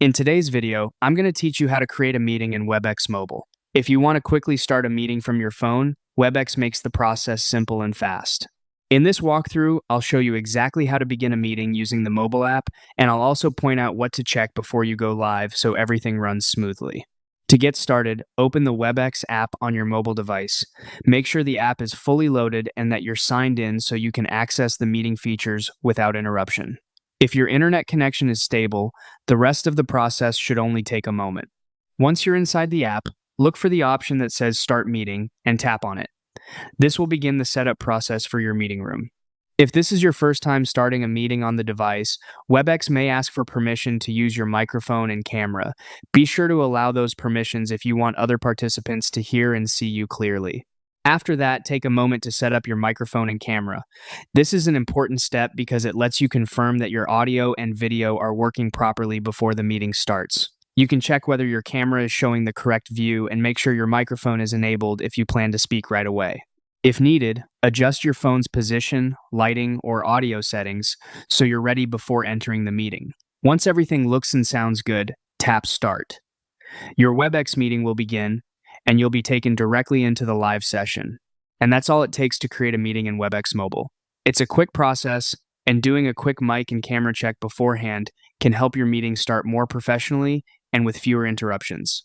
In today's video, I'm going to teach you how to create a meeting in Webex Mobile. If you want to quickly start a meeting from your phone, Webex makes the process simple and fast. In this walkthrough, I'll show you exactly how to begin a meeting using the mobile app, and I'll also point out what to check before you go live so everything runs smoothly. To get started, open the Webex app on your mobile device. Make sure the app is fully loaded and that you're signed in so you can access the meeting features without interruption. If your internet connection is stable, the rest of the process should only take a moment. Once you're inside the app, look for the option that says Start Meeting and tap on it. This will begin the setup process for your meeting room. If this is your first time starting a meeting on the device, Webex may ask for permission to use your microphone and camera. Be sure to allow those permissions if you want other participants to hear and see you clearly. After that, take a moment to set up your microphone and camera. This is an important step because it lets you confirm that your audio and video are working properly before the meeting starts. You can check whether your camera is showing the correct view and make sure your microphone is enabled if you plan to speak right away. If needed, adjust your phone's position, lighting, or audio settings so you're ready before entering the meeting. Once everything looks and sounds good, tap Start. Your Webex meeting will begin, and you'll be taken directly into the live session. And that's all it takes to create a meeting in Webex Mobile. It's a quick process, and doing a quick mic and camera check beforehand can help your meeting start more professionally and with fewer interruptions.